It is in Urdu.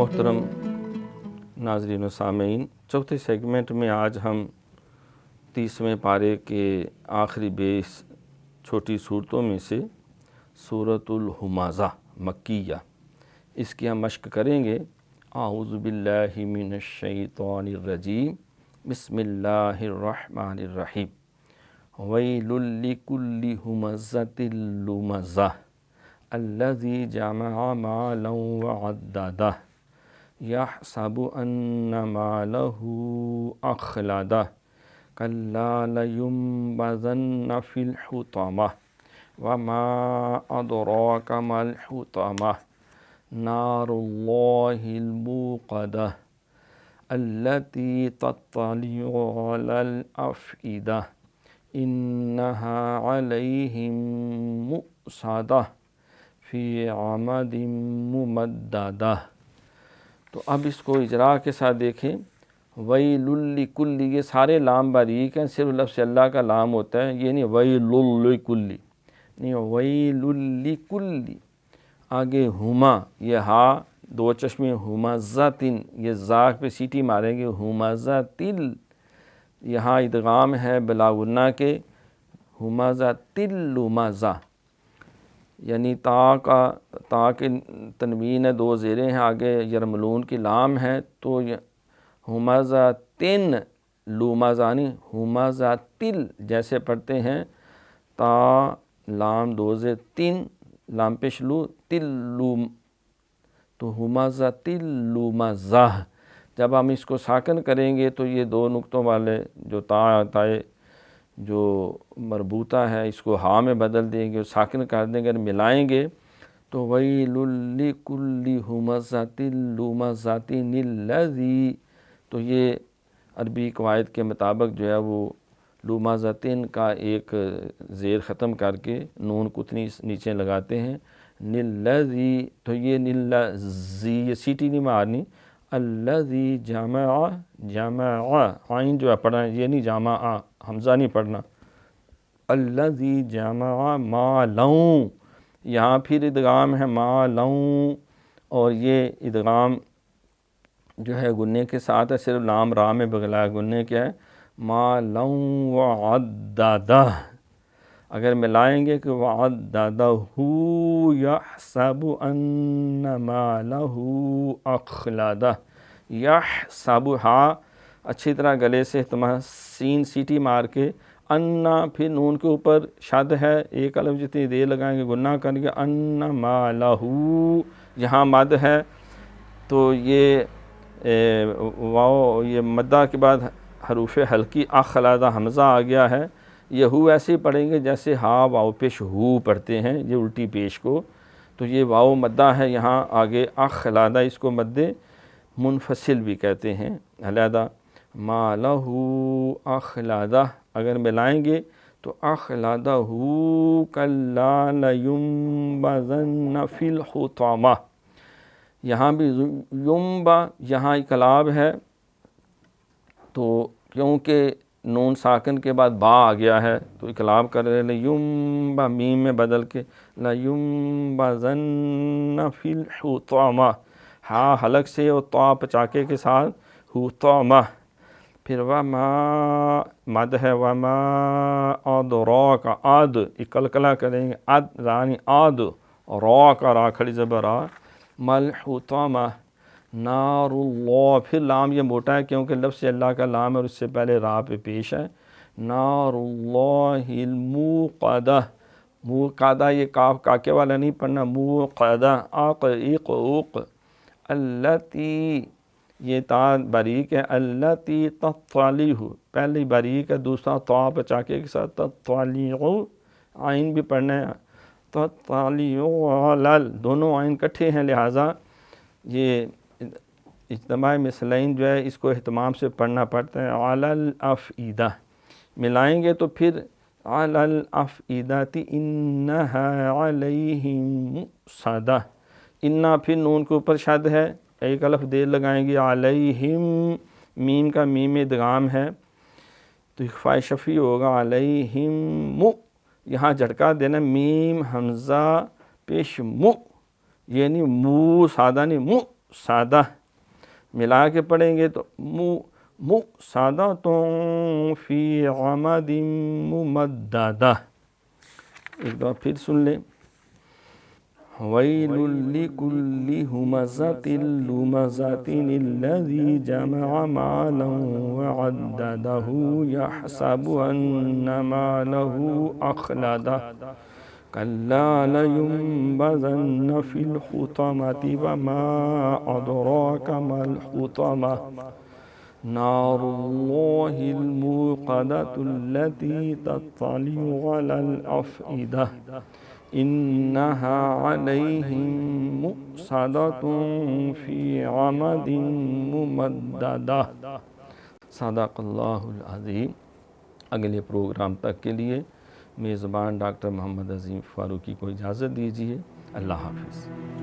محترم ناظرین و سامعین، چوتھے سیگمنٹ میں آج ہم 30ویں پارے کے آخری 20 چھوٹی صورتوں میں سے سورۃ الہمزہ مکیہ، اس کی ہم مشق کریں گے۔ اعوذ باللہ من الشیطان الرجیم، بسم اللہ الرحمن الرحیم۔ ویل لکل ہمزۃ لمزہ الذی جمع مالا وعددہ یحسب ان مالہ اخلدہ کلا لینبذن فی الحطمہ وما ادراک ما الحطمہ نار اللہ الموقدہ التی تطلع علی الافئدہ انہا علیہم مؤصدہ فی عمد ممددہ۔ تو اب اس کو اجراء کے ساتھ دیکھیں۔ ویل لکل، یہ سارے لام باریک ہیں، صرف لفظ اللہ کا لام ہوتا ہے، یہ نہیں ویل لکل، نہیں ویل لکل۔ آگے ہما، یہ ہا دو چشمے، ہمزۃن، یہ زا پہ سیٹی ماریں گے، ہمزۃل، یہاں ادغام ہے بلا غنہ کے، ہمزۃل لمزہ، یعنی تا کے تنوین ہے، دو زیریں ہیں، آگے یرملون کی لام ہے، تو ہمزۃن لمزہ نہیں، ہمزۃل جیسے پڑھتے ہیں، تا لام دو زیر، تین لام پیش لو، تلوم، تو ہمزۃل لمزہ۔ جب ہم اس کو ساکن کریں گے تو یہ دو نقطوں والے جو تائے جو مربوطہ ہے، اس کو ہا میں بدل دیں گے، ساکن کر دیں گے، اگر ملائیں گے تو ویل لکل ہمزۃ لمزہ الذی، تو یہ عربی قواعد کے مطابق جو ہے وہ لمزۃن کا ایک زیر ختم کر کے نون کتنی نیچے لگاتے ہیں، الذی، تو یہ الذی، یہ سیٹی نہیں مارنی، الذی جمع، عین جو ہے پڑھنا، یہ نہیں جمع، حمزہ نہیں پڑھنا، الذی جمع مالا، یہاں پھر ادغام ہے مالا، اور یہ ادغام جو ہے گنے کے ساتھ ہے، صرف لام را میں بغیر گنے کے ہے، مالا وعددہ۔ اگر ملائیں گے کہ وعددہ یحسب ان مالہ اخلدہ، یحسب، ہا اچھی طرح گلے سے سین سیٹی مار کے، انا، پھر نون کے اوپر شد ہے، ایک الف جتنی دیر لگائیں گے گناہ کریں گے، ان مالہ، یہاں مد ہے، تو یہ واو، یہ مدہ کے بعد حروف حلقی اخلدہ حمزہ آ گیا ہے، یہ ہو ایسے ہی پڑھیں گے جیسے ہا واو پیش ہو پڑھتے ہیں، یہ الٹی پیش کو، تو یہ واو مدہ ہے یہاں آگے، اخلدہ اس کو مد منفصل بھی کہتے ہیں علیحدہ، مالہ اخلدہ، اگر ملائیں گے تو اخلدہ کلا لینبذن فی الحطمہ، یہاں بھی ینبا، یہاں اقلاب ہے، تو کیونکہ نون ساکن کے بعد با آ گیا ہے تو اقلاب کر رہے، لینبا میم میں بدل کے، لینبذن فی الحطمہ، ہا حلق سے اور طا پچاکے کے ساتھ، حطمہ، پھر وما مد ہے، وما ادراک، آد اکلکلا کریں گے، اد رانی آد، را کا را کھڑی زبر آ، مل حطمہ نار اللہ، پھر لام یہ موٹا ہے کیونکہ لفظ اللہ کا لام ہے اور اس سے پہلے را پہ پیش ہے، نار اللہ الموقدہ، موقدہ، یہ کاف کاکے والا نہیں پڑھنا، موقدہ، آق ایق اوق، التی، یہ تا باریک ہے، التی تطلع، پہلی باریک ہے، دوسرا تا پچاکے کے ساتھ، تطلع، عین بھی پڑھنا ہے، تطلع علی، دونوں عین کٹھے ہیں، لہٰذا یہ اجتماع مثلین جو ہے اس کو اہتمام سے پڑھنا پڑتا ہے، علی الافئدہ، ملائیں گے تو پھر علی الافئدہ انہا علیہم مؤصدہ، انہا پھر نون کے اوپر شد ہے، ایک الف دیر لگائیں گے، علیہم، میم کا میم ادغام ہے تو اخفاء شفی ہوگا، علیہم، یہاں جھٹکا دینا، میم حمزہ پیش مو، یہ نہیں مو سادہ نہیں، مو سادہ ملا کے پڑھیں گے تو مُؤْسَدَةٌ فِي عَمَدٍ مُمَدَّدَةٍ. ایک دفعہ پھر سن لیں. وَيْلٌ لِكُلِّ هُمَزَةٍ لُمَزَةٍ الَّذِي جَمَعَ مَالًا وَعَدَّدَهُ يَحْسَبُ أَنَّ مَالَهُ أَخْلَدَهُ كَلَّا لَيُنبَذَنَّ فِي الْحُطَمَةِ وَمَا أَدْرَاكَ مَا الْحُطَمَةُ نَارُ اللَّهِ الْمُوقَدَةُ الَّتِي تَطَّلِعُ عَلَى الْأَفْئِدَةِ إِنَّهَا عَلَيْهِم مُؤْصَدَةٌ فِي عَمَدٍ مُمَدَّدَةٍ. صدق اللہ العظیم. اگلے پروگرام تک کے لیے میزبان ڈاکٹر محمد عظیم فاروقی کو اجازت دیجیے. اللہ حافظ.